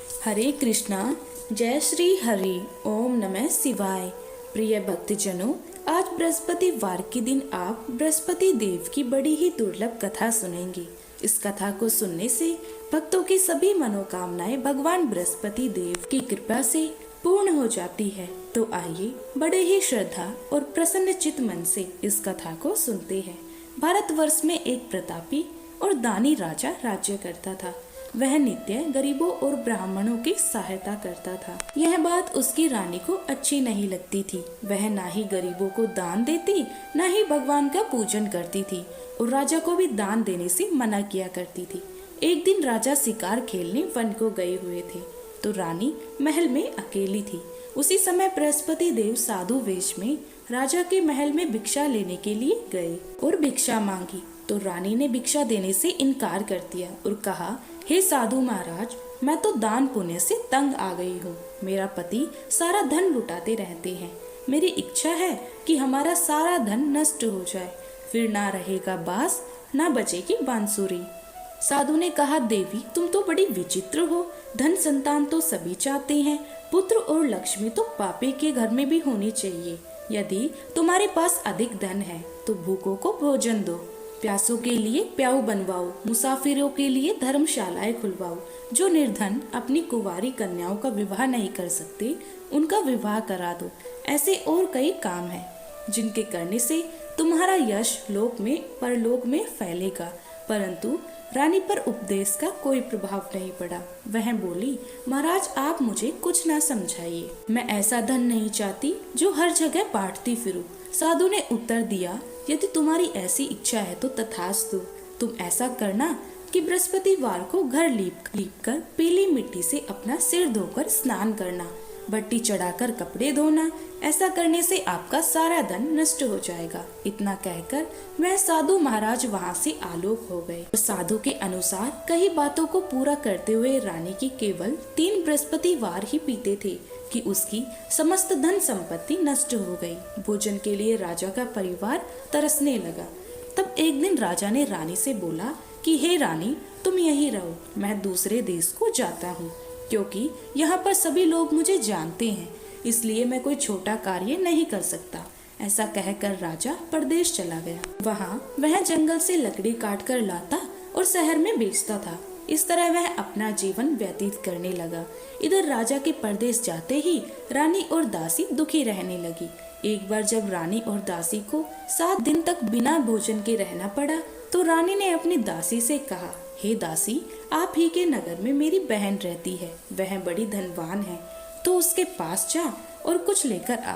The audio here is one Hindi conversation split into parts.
हरे कृष्णा। जय श्री हरि। ओम नमः शिवाय। प्रिय भक्तजनों, आज बृहस्पतिवार के दिन आप बृहस्पति देव की बड़ी ही दुर्लभ कथा सुनेंगे। इस कथा को सुनने से भक्तों की सभी मनोकामनाएं भगवान बृहस्पति देव की कृपा से पूर्ण हो जाती है। तो आइए बड़े ही श्रद्धा और प्रसन्न चित्त मन से इस कथा को सुनते हैं। भारतवर्ष में एक प्रतापी और दानी राजा राज्य करता था। वह नित्य गरीबों और ब्राह्मणों की सहायता करता था। यह बात उसकी रानी को अच्छी नहीं लगती थी। वह ना ही गरीबों को दान देती, ना ही भगवान का पूजन करती थी और राजा को भी दान देने से मना किया करती थी। एक दिन राजा शिकार खेलने वन को गए हुए थे तो रानी महल में अकेली थी। उसी समय बृहस्पति देव साधु वेश में राजा के महल में भिक्षा लेने के लिए गए और भिक्षा मांगी तो रानी ने भिक्षा देने से इनकार कर दिया और कहा, हे साधु महाराज, मैं तो दान पुण्य से तंग आ गई हूँ। मेरा पति सारा धन लुटाते रहते हैं। मेरी इच्छा है कि हमारा सारा धन नष्ट हो जाए, फिर ना रहेगा बांस, ना बचेगी बांसुरी। साधु ने कहा, देवी तुम तो बड़ी विचित्र हो। धन संतान तो सभी चाहते हैं, पुत्र और लक्ष्मी तो पापी के घर में भी होनी चाहिए। यदि तुम्हारे पास अधिक धन है तो भूखों को भोजन दो, प्यासों के लिए प्याऊ बनवाओ, मुसाफिरों के लिए धर्मशालाएं खुलवाओ। जो निर्धन अपनी कुंवारी कन्याओं का विवाह नहीं कर सकते, उनका विवाह करा दो। ऐसे और कई काम हैं जिनके करने से तुम्हारा यश लोक में परलोक में फैलेगा। परंतु रानी पर उपदेश का कोई प्रभाव नहीं पड़ा। वह बोली, महाराज आप मुझे कुछ ना समझाइए। मैं ऐसा धन नहीं चाहती जो हर जगह बांटती फिरूं। साधु ने उत्तर दिया, यदि तुम्हारी ऐसी इच्छा है तो तथास्तु। तुम ऐसा करना कि बृहस्पतिवार को घर लीप कर पीली मिट्टी से अपना सिर धोकर स्नान करना, बट्टी चढ़ाकर कपड़े धोना। ऐसा करने से आपका सारा धन नष्ट हो जाएगा। इतना कहकर वह साधु महाराज वहाँ से आलोक हो गए। साधु के अनुसार कई बातों को पूरा करते हुए रानी की केवल 3 बृहस्पतिवार ही बीते थे कि उसकी समस्त धन संपत्ति नष्ट हो गई। भोजन के लिए राजा का परिवार तरसने लगा। तब एक दिन राजा ने रानी से बोला कि हे रानी, तुम यहीं रहो, मैं दूसरे देश को जाता हूँ, क्योंकि यहाँ पर सभी लोग मुझे जानते हैं, इसलिए मैं कोई छोटा कार्य नहीं कर सकता। ऐसा कहकर राजा परदेश चला गया। वहाँ वह जंगल से लकड़ी काट कर लाता और शहर में बेचता था। इस तरह वह अपना जीवन व्यतीत करने लगा। इधर राजा के परदेश जाते ही रानी और दासी दुखी रहने लगी। एक बार जब रानी और दासी को 7 दिन तक बिना भोजन के रहना पड़ा तो रानी ने अपनी दासी से कहा, हे दासी, आप ही के नगर में मेरी बहन रहती है, वह बड़ी धनवान है, तो उसके पास जा और कुछ लेकर आ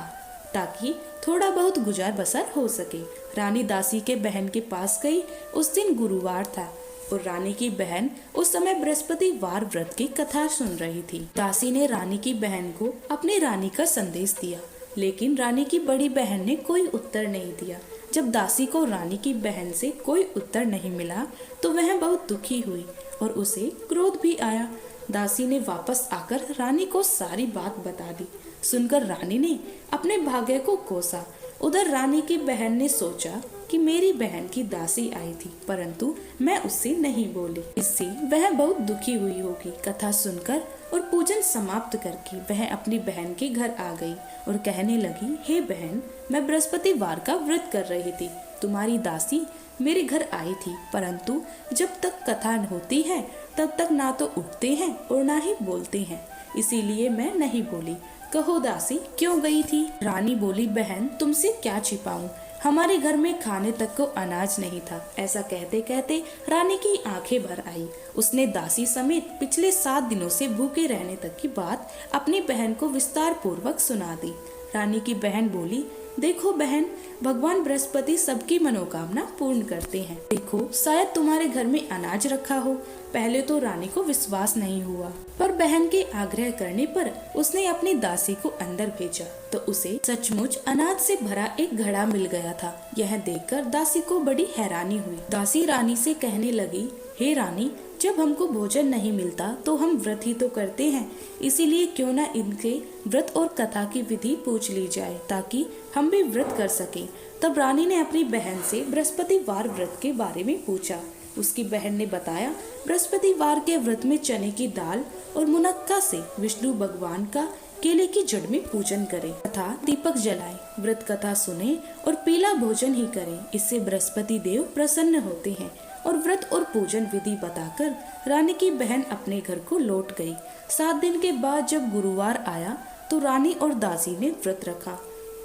ताकि थोड़ा बहुत गुजार बसर हो सके। रानी दासी के बहन के पास गई। उस दिन गुरुवार था और रानी की बहन उस समय बृहस्पतिवार व्रत की कथा सुन रही थी। दासी ने रानी की बहन को अपनी रानी का संदेश दिया, लेकिन रानी की बड़ी बहन ने कोई उत्तर नहीं दिया। जब दासी को रानी की बहन से कोई उत्तर नहीं मिला तो वह बहुत दुखी हुई और उसे क्रोध भी आया। दासी ने वापस आकर रानी को सारी बात बता दी। सुनकर रानी ने अपने भाग्य को कोसा। उधर रानी की बहन ने सोचा कि मेरी बहन की दासी आई थी, परंतु मैं उससे नहीं बोली, इससे वह बहुत दुखी हुई होगी। कथा सुनकर और पूजन समाप्त करके वह अपनी बहन के घर आ गई और कहने लगी, हे बहन, मैं बृहस्पतिवार का व्रत कर रही थी। तुम्हारी दासी मेरे घर आई थी, परंतु जब तक कथा होती है तब तक ना तो उठते हैं और ना ही बोलते हैं, इसीलिए मैं नहीं बोली। कहो दासी, क्यों गई थी? रानी बोली, बहन तुमसे क्या छिपाऊं, हमारे घर में खाने तक को अनाज नहीं था। ऐसा कहते कहते रानी की आंखें भर आई। उसने दासी समेत पिछले 7 दिनों से भूखे रहने तक की बात अपनी बहन को विस्तार पूर्वक सुना दी। रानी की बहन बोली, देखो बहन, भगवान बृहस्पति सबकी मनोकामना पूर्ण करते हैं। देखो, शायद तुम्हारे घर में अनाज रखा हो। पहले तो रानी को विश्वास नहीं हुआ, पर बहन के आग्रह करने पर उसने अपनी दासी को अंदर भेजा तो उसे सचमुच अनाज से भरा एक घड़ा मिल गया था। यह देखकर दासी को बड़ी हैरानी हुई। दासी रानी से कहने लगी, हे रानी, जब हमको भोजन नहीं मिलता तो हम व्रत ही तो करते हैं, इसीलिए क्यों ना इनके व्रत और कथा की विधि पूछ ली जाए ताकि हम भी व्रत कर सकें। तब रानी ने अपनी बहन से बृहस्पतिवार व्रत के बारे में पूछा। उसकी बहन ने बताया, बृहस्पतिवार के व्रत में चने की दाल और मुनक्का से विष्णु भगवान का केले की जड़ में पूजन करें तथा दीपक जलाएं, व्रत कथा सुने और पीला भोजन ही करें। इससे बृहस्पति देव प्रसन्न होते हैं। और व्रत और पूजन विधि बताकर रानी की बहन अपने घर को लौट गई। 7 दिन के बाद जब गुरुवार आया तो रानी और दासी ने व्रत रखा।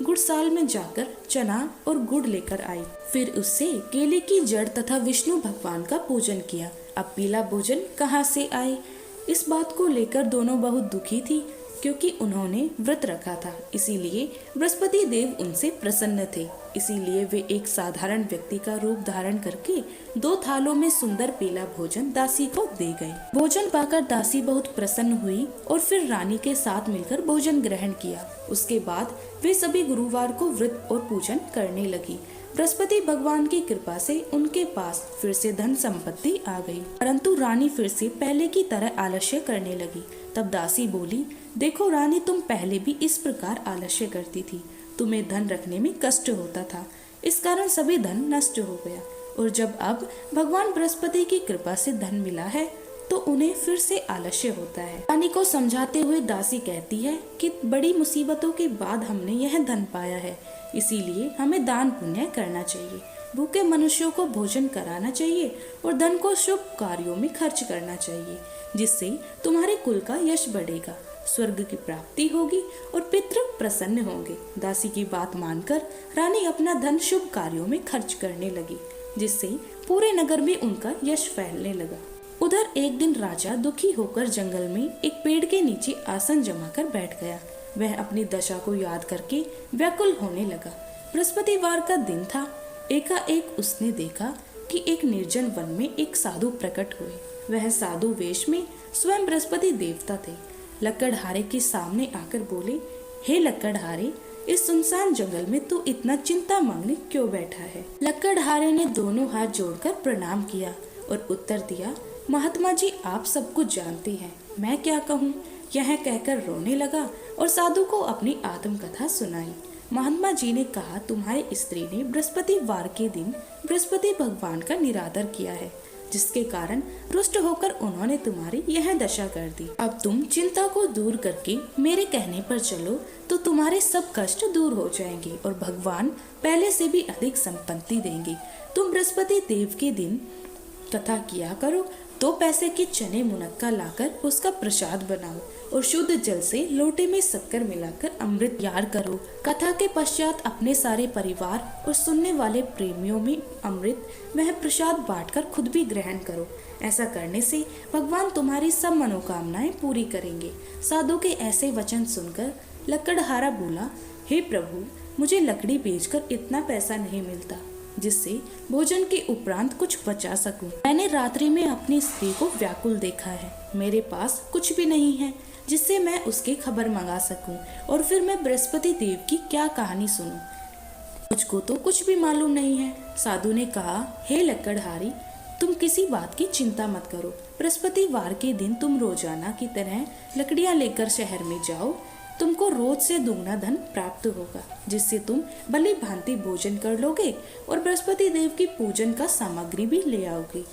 गुड़साल में जाकर चना और गुड़ लेकर आई। फिर उससे केले की जड़ तथा विष्णु भगवान का पूजन किया। अब पीला भोजन कहाँ से आए? इस बात को लेकर दोनों बहुत दुखी थी, क्योंकि उन्होंने व्रत रखा था। इसीलिए बृहस्पति देव उनसे प्रसन्न थे। इसीलिए वे एक साधारण व्यक्ति का रूप धारण करके 2 थालों में सुंदर पीला भोजन दासी को दे गए। भोजन पाकर दासी बहुत प्रसन्न हुई और फिर रानी के साथ मिलकर भोजन ग्रहण किया। उसके बाद वे सभी गुरुवार को व्रत और पूजन करने लगी। बृहस्पति भगवान की कृपा से उनके पास फिर से धन संपत्ति आ गई, परंतु रानी फिर से पहले की तरह आलस्य करने लगी। तब दासी बोली, देखो रानी, तुम पहले भी इस प्रकार आलस्य करती थी। तुम्हें धन रखने में कष्ट होता था, इस कारण सभी धन नष्ट हो गया। और जब अब भगवान बृहस्पति की कृपा से धन मिला है तो उन्हें फिर से आलस्य होता है। रानी को समझाते हुए दासी कहती है कि बड़ी मुसीबतों के बाद हमने यह धन पाया है, इसीलिए हमें दान पुण्य करना चाहिए, भूखे मनुष्यों को भोजन कराना चाहिए और धन को शुभ कार्यों में खर्च करना चाहिए, जिससे तुम्हारे कुल का यश बढ़ेगा, स्वर्ग की प्राप्ति होगी और पितृ प्रसन्न होंगे। दासी की बात मानकर रानी अपना धन शुभ कार्यों में खर्च करने लगी, जिससे पूरे नगर में उनका यश फैलने लगा। उधर एक दिन राजा दुखी होकर जंगल में एक पेड़ के नीचे आसन जमाकर बैठ गया। वह अपनी दशा को याद करके व्याकुल होने लगा। बृहस्पतिवार का दिन था। एकाएक उसने देखा कि एक निर्जन वन में एक साधु प्रकट हुए। वह साधु वेश में स्वयं बृहस्पति देवता थे। लकड़हारे के सामने आकर बोले, हे लकड़हारे, इस सुनसान जंगल में तू इतना चिंता मग्न क्यों बैठा है? लकड़हारे ने दोनों हाथ जोड़कर प्रणाम किया और उत्तर दिया, महात्मा जी, आप सब कुछ जानते हैं, मैं क्या कहूँ? यह कहकर रोने लगा और साधु को अपनी आत्मकथा सुनाई। महात्मा जी ने कहा, तुम्हारी स्त्री ने बृहस्पतिवार के दिन बृहस्पति भगवान का निरादर किया है, जिसके कारण रुष्ट होकर उन्होंने तुम्हारी यह दशा कर दी। अब तुम चिंता को दूर करके मेरे कहने पर चलो तो तुम्हारे सब कष्ट दूर हो जाएंगे और भगवान पहले से भी अधिक संपत्ति देंगे। तुम बृहस्पति देव के दिन कथा किया करो, 2 पैसे के चने मुनक्का लाकर उसका प्रसाद बनाओ और शुद्ध जल से लोटे में शक्कर मिलाकर अमृत तैयार करो। कथा के पश्चात अपने सारे परिवार और सुनने वाले प्रेमियों में अमृत वह प्रसाद बांटकर खुद भी ग्रहण करो। ऐसा करने से भगवान तुम्हारी सब मनोकामनाएं पूरी करेंगे। साधु के ऐसे वचन सुनकर लकड़हारा बोला, हे प्रभु, मुझे लकड़ी बेचकर इतना पैसा नहीं मिलता जिससे भोजन के उपरांत कुछ बचा सकूं। मैंने रात्रि में अपनी स्त्री को व्याकुल देखा है। मेरे पास कुछ भी नहीं है जिससे मैं उसकी खबर मंगा सकूं और फिर मैं बृहस्पति देव की क्या कहानी सुनूं। मुझको तो कुछ भी मालूम नहीं है। साधु ने कहा, हे लकड़हारी, तुम किसी बात की चिंता मत करो। बृहस्पतिवार के दिन तुम रोजाना की तरह लकड़ियां लेकर शहर में जाओ। तुमको रोज से दुगना धन प्राप्त होगा, जिससे तुम भली भांति भोजन कर लोगे और बृहस्पति देव की पूजन का सामग्री भी ले आओगे।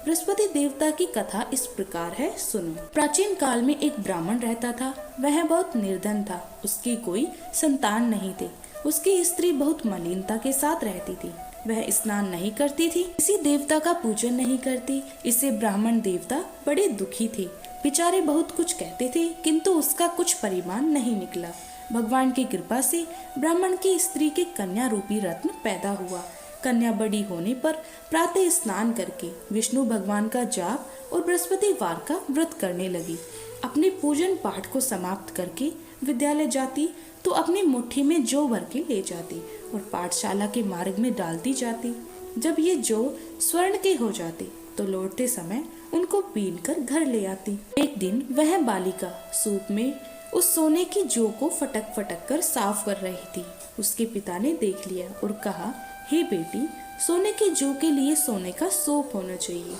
बृहस्पति देवता की कथा इस प्रकार है, सुनो। प्राचीन काल में एक ब्राह्मण रहता था। वह बहुत निर्धन था। उसकी कोई संतान नहीं थे। उसकी स्त्री बहुत मलिनता के साथ रहती थी। वह स्नान नहीं करती थी, किसी देवता का पूजन नहीं करती। इससे ब्राह्मण देवता बड़े दुखी थे। बेचारे बहुत कुछ कहते थे, किंतु उसका कुछ परिमाण नहीं निकला। भगवान की कृपा से ब्राह्मण की स्त्री के कन्या रूपी रत्न पैदा हुआ। कन्या बड़ी होने पर प्रातः स्नान करके विष्णु भगवान का जाप और बृहस्पतिवार का व्रत करने लगी। अपने पूजन पाठ को समाप्त करके विद्यालय जाती तो अपनी मुट्ठी में जौ भर के ले जाती और पाठशाला के मार्ग में डालती जाती। जब ये जौ स्वर्ण के हो जाते तो लौटते समय उनको बीन कर घर ले आती। एक दिन वह बालिका सूप में उस सोने की जौ को फटक फटक कर साफ कर रही थी। उसके पिता ने देख लिया और कहा, हे बेटी, सोने की जौ के लिए सोने का सोप होना चाहिए।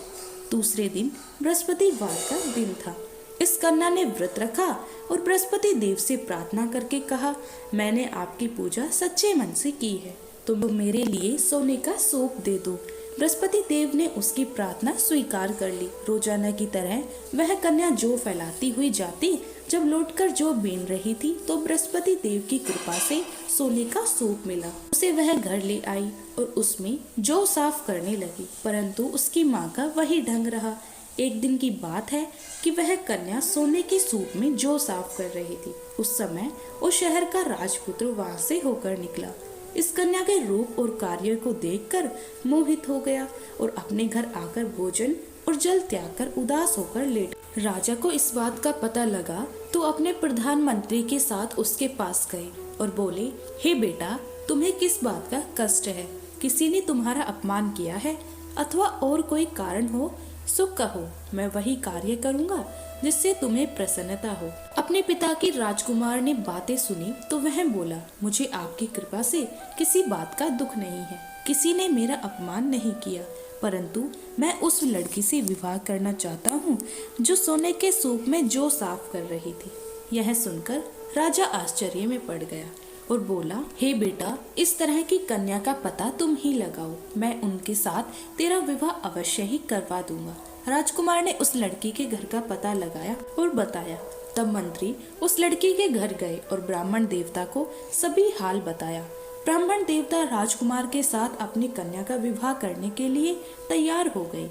दूसरे दिन बृहस्पतिवार का दिन था। इस कन्या ने व्रत रखा और बृहस्पति देव से प्रार्थना करके कहा, मैंने आपकी पूजा सच्चे मन से की है, तो मेरे लिए सोने का सोप दे दो। बृहस्पति देव ने उसकी प्रार्थना स्वीकार कर ली। रोजाना की तरह वह कन्या जौ फैलाती हुई जाती। जब लौटकर जौ बीन रही थी तो बृहस्पति देव की कृपा से सोने का सूप मिला। उसे वह घर ले आई और उसमें जौ साफ करने लगी, परंतु उसकी माँ का वही ढंग रहा। एक दिन की बात है कि वह कन्या सोने के सूप में जौ साफ कर रही थी। उस समय उस शहर का राजपुत्र वहां से होकर निकला। इस कन्या के रूप और कार्य को देखकर मोहित हो गया और अपने घर आकर भोजन और जल त्याग कर उदास होकर लेट। राजा को इस बात का पता लगा तो अपने प्रधानमंत्री के साथ उसके पास गए और बोले, हे बेटा, तुम्हें किस बात का कष्ट है? किसी ने तुम्हारा अपमान किया है अथवा और कोई कारण हो सो कहो, मैं वही कार्य करूंगा जिससे तुम्हें प्रसन्नता हो। अपने पिता की राजकुमार ने बातें सुनी तो वह बोला, मुझे आपकी कृपा से किसी बात का दुख नहीं है। किसी ने मेरा अपमान नहीं किया, परंतु मैं उस लड़की से विवाह करना चाहता हूँ जो सोने के सूप में जौ साफ कर रही थी। यह सुनकर राजा आश्चर्य में पड़ गया और बोला, हे बेटा, इस तरह की कन्या का पता तुम ही लगाओ, मैं उनके साथ तेरा विवाह अवश्य ही करवा दूंगा। राजकुमार ने उस लड़की के घर का पता लगाया और बताया। तब मंत्री उस लड़की के घर गए और ब्राह्मण देवता को सभी हाल बताया। ब्राह्मण देवता राजकुमार के साथ अपनी कन्या का विवाह करने के लिए तैयार हो गए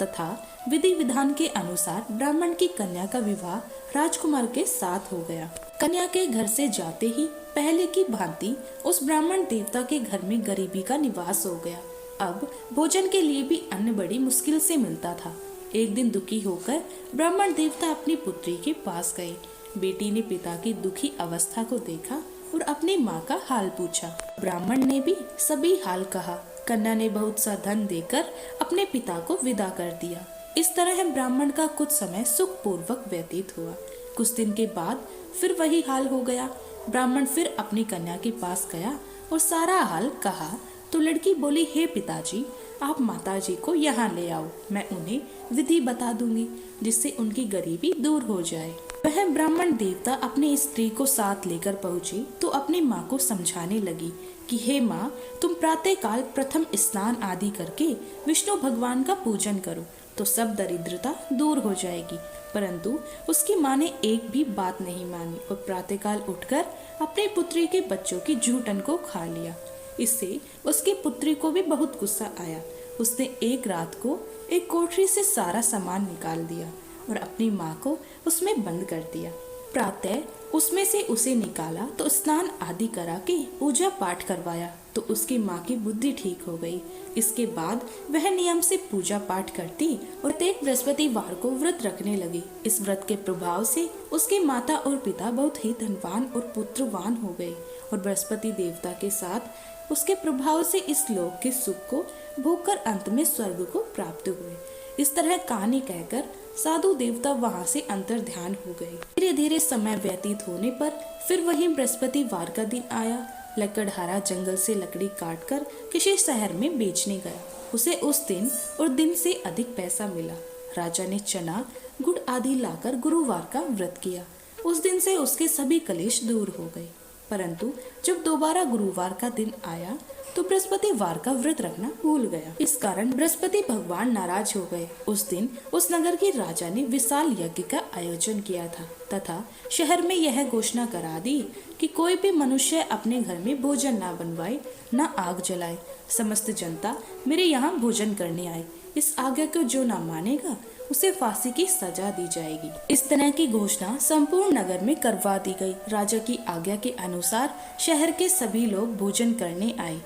तथा विधि विधान के अनुसार ब्राह्मण की कन्या का विवाह राजकुमार के साथ हो गया। कन्या के घर से जाते ही पहले की भांति उस ब्राह्मण देवता के घर में गरीबी का निवास हो गया। अब भोजन के लिए भी अन्न बड़ी मुश्किल से मिलता था। एक दिन दुखी होकर ब्राह्मण देवता अपनी पुत्री के पास गए। बेटी ने पिता की दुखी अवस्था को देखा और अपनी माँ का हाल पूछा। ब्राह्मण ने भी सभी हाल कहा। कन्या ने बहुत सा धन देकर अपने पिता को विदा कर दिया। इस तरह ब्राह्मण का कुछ समय सुख पूर्वक व्यतीत हुआ। कुछ दिन के बाद फिर वही हाल हो गया। ब्राह्मण फिर अपनी कन्या के पास गया और सारा हाल कहा तो लड़की बोली, हे पिताजी, आप माताजी को यहाँ ले आओ, मैं उन्हें विधि बता दूंगी जिससे उनकी गरीबी दूर हो जाए। वह ब्राह्मण देवता अपनी स्त्री को साथ लेकर पहुंची तो अपनी माँ को समझाने लगी कि हे माँ, तुम प्रातः काल प्रथम स्नान आदि करके विष्णु भगवान का पूजन करो तो सब दरिद्रता दूर हो जाएगी। परंतु उसकी माँ ने एक भी बात नहीं मानी और प्रातःकाल उठकर अपनी पुत्री के बच्चों की जूठन को खा लिया। इससे उसकी पुत्री को भी बहुत गुस्सा आया। उसने एक रात को एक कोठरी से सारा सामान निकाल दिया और अपनी माँ को उसमें बंद कर दिया। प्रातः उसमें से उसे निकाला तो स्नान आदि करा के पूजा पाठ करवाया तो उसकी माँ की बुद्धि ठीक हो गई। इसके बाद वह नियम से पूजा पाठ करती और प्रत्येक बृहस्पतिवार को व्रत रखने लगी। इस व्रत के प्रभाव से उसके माता और पिता बहुत ही धनवान और पुत्रवान हो गए और बृहस्पति देवता के साथ उसके प्रभाव से इस लोक के सुख को भोगकर अंत में स्वर्ग को प्राप्त हुए। इस तरह कहानी कहकर साधु देवता वहां से अंतर ध्यान हो गए। धीरे धीरे समय व्यतीत होने पर फिर वही बृहस्पतिवार का दिन आया। लकड़हारा जंगल से लकड़ी काटकर किसी शहर में बेचने गया। उसे उस दिन और दिन से अधिक पैसा मिला। राजा ने चना गुड़ आदि लाकर गुरुवार का व्रत किया। उस दिन से उसके सभी कलेश दूर हो गए। परंतु जब दोबारा गुरुवार का दिन आया तो बृहस्पतिवार का व्रत रखना भूल गया। इस कारण बृहस्पति भगवान नाराज हो गए। उस दिन उस नगर के राजा ने विशाल यज्ञ का आयोजन किया था तथा शहर में यह घोषणा करा दी कि कोई भी मनुष्य अपने घर में भोजन ना बनवाए, ना आग जलाए। समस्त जनता मेरे यहाँ भोजन करने आए। इस आज्ञा को जो ना मानेगा उसे फांसी की सजा दी जाएगी। इस तरह की घोषणा संपूर्ण नगर में करवा दी गई। राजा की आज्ञा के अनुसार शहर के सभी लोग भोजन करने आए,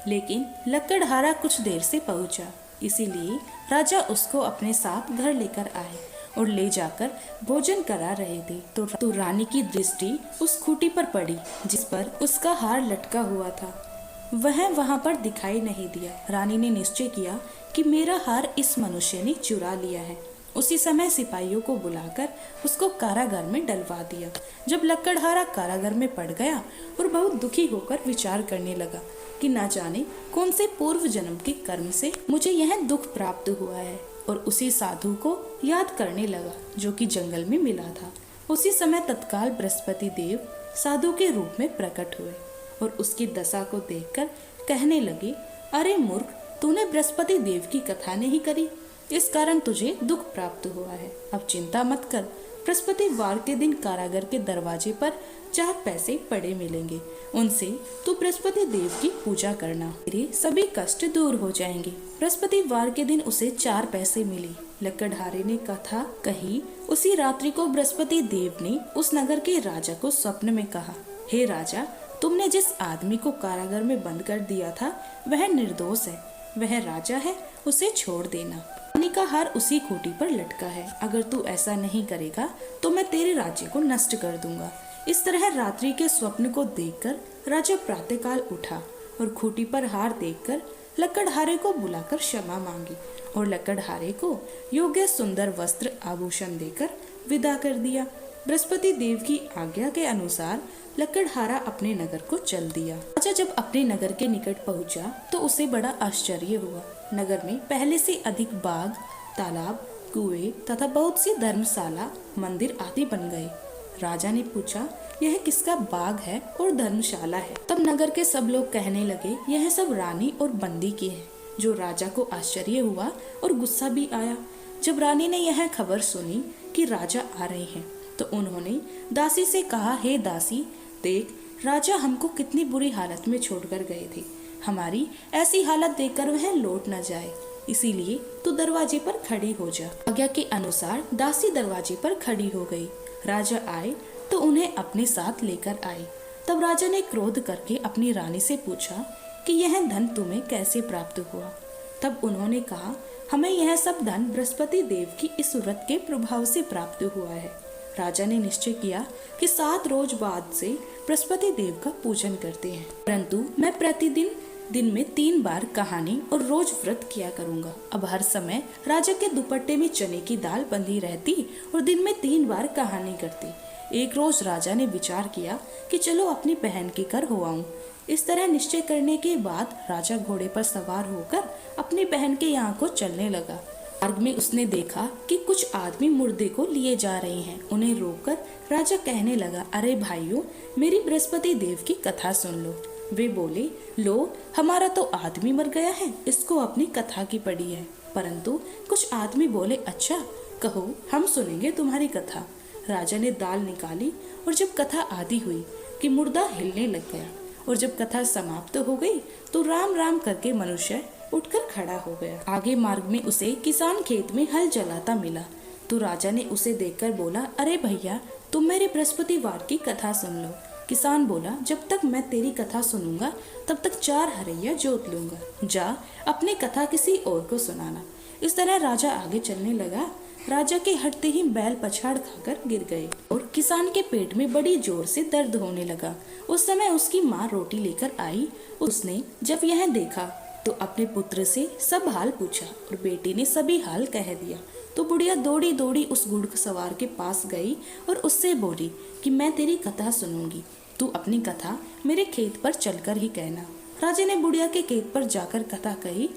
लेकिन लकड़हारा कुछ देर से पहुंचा। इसीलिए राजा उसको अपने साथ घर लेकर आए और ले जाकर भोजन करा रहे थे तो रानी की दृष्टि उस खूंटी पर पड़ी जिस पर उसका हार लटका हुआ था। वह वहां पर दिखाई नहीं दिया। रानी ने निश्चय किया कि मेरा हार इस मनुष्य ने चुरा लिया है। उसी समय सिपाहियों को बुलाकर उसको कारागार में डलवा दिया। जब लकड़हारा कारागार में पड़ गया और बहुत दुखी होकर विचार करने लगा कि ना जाने कौन से पूर्व जन्म के कर्म से मुझे यह दुख प्राप्त हुआ है, और उसी साधु को याद करने लगा जो कि जंगल में मिला था। उसी समय तत्काल बृहस्पति देव साधु के रूप में प्रकट हुए और उसकी दशा को देखकर कहने लगे, अरे मूर्ख, तूने बृहस्पति देव की कथा नहीं करी, इस कारण तुझे दुख प्राप्त हुआ है। अब चिंता मत कर, बृहस्पतिवार के दिन कारागार के दरवाजे पर 4 पैसे पड़े मिलेंगे, उनसे तू बृहस्पति देव की पूजा करना, तेरे सभी कष्ट दूर हो जाएंगे। बृहस्पतिवार के दिन उसे 4 पैसे मिले। लकड़हारे ने कथा कही। उसी रात्रि को बृहस्पति देव ने उस नगर के राजा को स्वप्न में कहा, हे राजा, तुमने जिस आदमी को कारागार में बंद कर दिया था वह निर्दोष है, वह राजा है, उसे छोड़ देना। रानी का हार उसी खूंटी पर लटका है, अगर तू ऐसा नहीं करेगा तो मैं तेरे राज्य को नष्ट कर दूंगा। इस तरह रात्रि के स्वप्न को देखकर राजा प्रातःकाल उठा और खूंटी पर हार देखकर लकड़हारे को बुलाकर क्षमा मांगी और लकड़हारे को योग्य सुंदर वस्त्र आभूषण देकर विदा कर दिया। बृहस्पति देव की आज्ञा के अनुसार लकड़हारा अपने नगर को चल दिया। राजा जब अपने नगर के निकट पहुंचा तो उसे बड़ा आश्चर्य हुआ। नगर में पहले से अधिक बाग, तालाब, कुएं तथा बहुत सी धर्मशाला, मंदिर आदि बन गए। राजा ने पूछा, यह किसका बाग है और धर्मशाला है? तब नगर के सब लोग कहने लगे, यह सब रानी और बंदी के हैं। जो राजा को आश्चर्य हुआ और गुस्सा भी आया। जब रानी ने यह खबर सुनी कि राजा आ रहे हैं तो उन्होंने दासी से कहा, हे दासी, देख, राजा हमको कितनी बुरी हालत में छोड़कर गए थे। हमारी ऐसी हालत देखकर वह लौट न जाए, इसीलिए तू दरवाजे पर खड़ी हो जा। आज्ञा के अनुसार दासी दरवाजे पर खड़ी हो गई। राजा आए तो उन्हें अपने साथ लेकर आए। तब राजा ने क्रोध करके अपनी रानी से पूछा कि यह धन तुम्हें कैसे प्राप्त हुआ? तब उन्होंने कहा, हमें यह सब धन बृहस्पति देव की इस व्रत के प्रभाव से प्राप्त हुआ है। राजा ने निश्चय किया कि 7 रोज बाद से बृहस्पति देव का पूजन करते हैं, परंतु मैं प्रतिदिन दिन में 3 बार कहानी और रोज व्रत किया करूंगा। अब हर समय राजा के दुपट्टे में चने की दाल बंधी रहती और दिन में 3 बार कहानी करती। एक रोज राजा ने विचार किया कि चलो अपनी बहन के घर हो आऊं। इस तरह निश्चय करने के बाद राजा घोड़े पर सवार होकर अपनी बहन के यहाँ को चलने लगा। मार्ग में उसने देखा कि कुछ आदमी मुर्दे को लिए जा रहे हैं। उन्हें रोककर राजा कहने लगा, अरे भाइयों, मेरी बृहस्पति देव की कथा सुन लो। वे बोले, लो, हमारा तो आदमी मर गया है, इसको अपनी कथा की पड़ी है। परंतु कुछ आदमी बोले, अच्छा कहो, हम सुनेंगे तुम्हारी कथा। राजा ने दाल निकाली और जब कथा आधी हुई कि मुर्दा हिलने लग गया और जब कथा समाप्त हो गई तो राम राम करके मनुष्य उठकर खड़ा हो गया। आगे मार्ग में उसे किसान खेत में हल चलाता मिला तो राजा ने उसे देखकर बोला, अरे भैया, तुम मेरे बृहस्पतिवार की कथा सुन लो। किसान बोला, जब तक मैं तेरी कथा सुनूंगा तब तक 4 हरैया जोत लूंगा, जा अपनी कथा किसी और को सुनाना। इस तरह राजा आगे चलने लगा। राजा के हटते ही बैल पछाड़ खाकर गिर गए और किसान के पेट में बड़ी जोर से दर्द होने लगा। उस समय उसकी माँ रोटी लेकर आई। उसने जब यह देखा तो अपने पुत्र से सब हाल पूछा और बेटी ने सभी हाल कह दिया। तो बुढ़िया दौड़ी दौड़ी उस घुड़सवार के पास गई और उससे बोली कि मैं तेरी कथा सुनूंगी, तू अपनी कथा मेरे खेत पर चलकर ही कहना। राजा ने बुढ़िया के खेत पर जाकर कथा कही,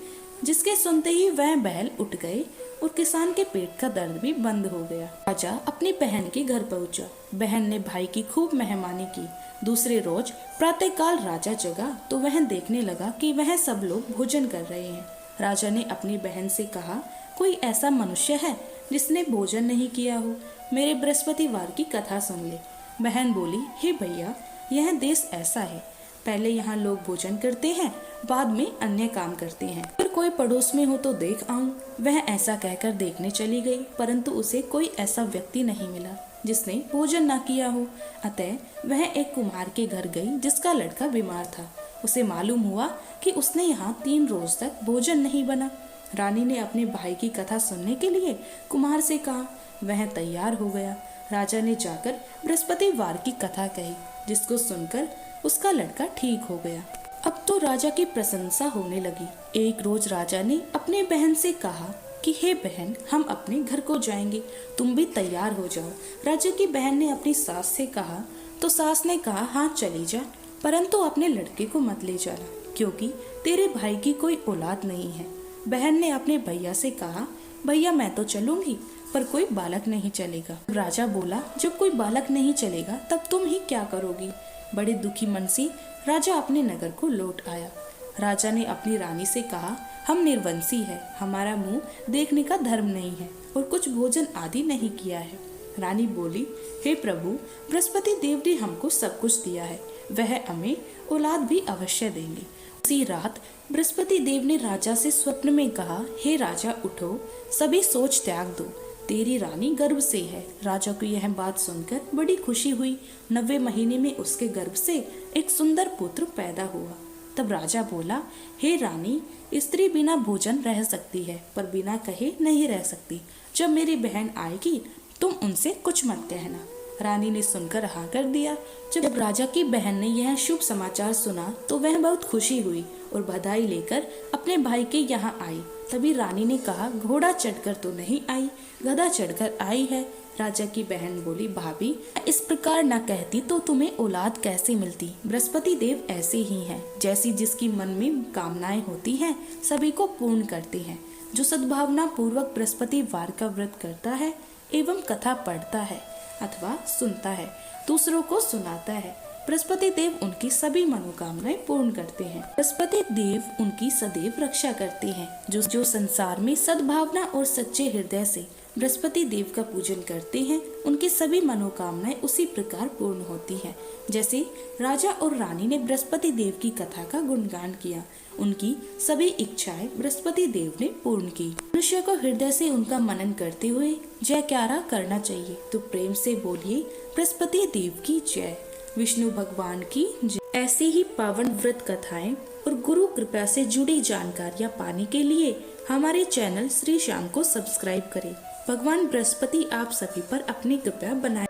जिसके सुनते ही वह बैल उठ गए और किसान के पेट का दर्द भी बंद हो गया। राजा अपनी बहन के घर पहुंचा। बहन ने भाई की खूब मेहमानी की। दूसरे रोज प्रातःकाल राजा जगा तो वह देखने लगा कि वह सब लोग भोजन कर रहे हैं। राजा ने अपनी बहन से कहा, कोई ऐसा मनुष्य है जिसने भोजन नहीं किया हो? मेरे बृहस्पतिवार की कथा सुन ले। बहन बोली, हे भैया, यह देश ऐसा है, पहले यहाँ लोग भोजन करते हैं, बाद में अन्य काम करते हैं। फिर कोई पड़ोस में हो तो देख आऊं। वह ऐसा कहकर देखने चली गई, परंतु उसे कोई ऐसा व्यक्ति नहीं मिला जिसने भोजन न किया हो। अतः वह एक कुम्हार के घर गई जिसका लड़का बीमार था। उसे मालूम हुआ कि उसने यहाँ 3 रोज तक भोजन नहीं बना। रानी ने अपने भाई की कथा सुनने के लिए कुम्हार से कहा। वह तैयार हो गया। राजा ने जाकर बृहस्पतिवार की कथा कही, जिसको सुनकर उसका लड़का ठीक हो गया। अब तो राजा की प्रशंसा होने लगी। एक रोज राजा ने अपनी बहन से कहा कि हे बहन, हम अपने घर को जाएंगे, तुम भी तैयार हो जाओ। राजा की बहन ने अपनी सास से कहा तो सास ने कहा, हाँ चली जा, परंतु अपने लड़के को मत ले जाना, क्योंकि तेरे भाई की कोई औलाद नहीं है। बहन ने अपने भैया से कहा, भैया मैं तो चलूंगी, पर कोई बालक नहीं चलेगा। राजा बोला, जब कोई बालक नहीं चलेगा तब तुम ही क्या करोगी? बड़े दुखी मन से राजा अपने नगर को लौट आया। राजा ने अपनी रानी से कहा, हम निर्वंशी है, हमारा मुंह देखने का धर्म नहीं है और कुछ भोजन आदि नहीं किया है। रानी बोली, हे प्रभु, बृहस्पति देव ने हमको सब कुछ दिया है, वह हमें औलाद भी अवश्य देंगे। उसी रात बृहस्पति देव ने राजा से स्वप्न में कहा, हे राजा उठो, सभी सोच त्याग दो, तेरी रानी गर्भ से है। राजा को यह बात सुनकर बड़ी खुशी हुई। 90 महीने में उसके गर्भ से एक सुंदर पुत्र पैदा हुआ। तब राजा बोला, हे रानी, स्त्री बिना भोजन रह सकती है पर बिना कहे नहीं रह सकती। जब मेरी बहन आएगी तुम उनसे कुछ मत कहना। रानी ने सुनकर हाँ कर दिया। जब राजा की बहन ने यह शुभ समाचार सुना तो वह बहुत खुशी हुई और बधाई लेकर अपने भाई के यहाँ आई। तभी रानी ने कहा, घोड़ा चढ़कर तो नहीं आई, गधा चढ़कर आई है। राजा की बहन बोली, भाभी, इस प्रकार न कहती तो तुम्हें औलाद कैसे मिलती। बृहस्पति देव ऐसे ही हैं, जैसी जिसकी मन में कामनाएं होती हैं सभी को पूर्ण करते हैं। जो सद्भावना पूर्वक बृहस्पति वार का व्रत करता है एवं कथा पढ़ता है अथवा सुनता है, दूसरों को सुनाता है, बृहस्पति देव उनकी सभी मनोकामनाएं पूर्ण करते हैं। बृहस्पति देव उनकी सदैव रक्षा करते हैं। जो संसार में सद्भावना और सच्चे हृदय से बृहस्पति देव का पूजन करते हैं, उनकी सभी मनोकामनाएं उसी प्रकार पूर्ण होती हैं। जैसे राजा और रानी ने बृहस्पति देव की कथा का गुणगान किया, उनकी सभी इच्छाएं बृहस्पति देव ने पूर्ण की। मनुष्य को हृदय से उनका मनन करते हुए जयकारा करना चाहिए। तो प्रेम से बोलिए, बृहस्पति देव की जय, विष्णु भगवान की जय। ऐसी ही पावन व्रत कथाएं और गुरु कृपा से जुड़ी जानकारियां पाने के लिए हमारे चैनल श्री श्याम को सब्सक्राइब करें। भगवान बृहस्पति आप सभी पर अपनी कृपा बनाए।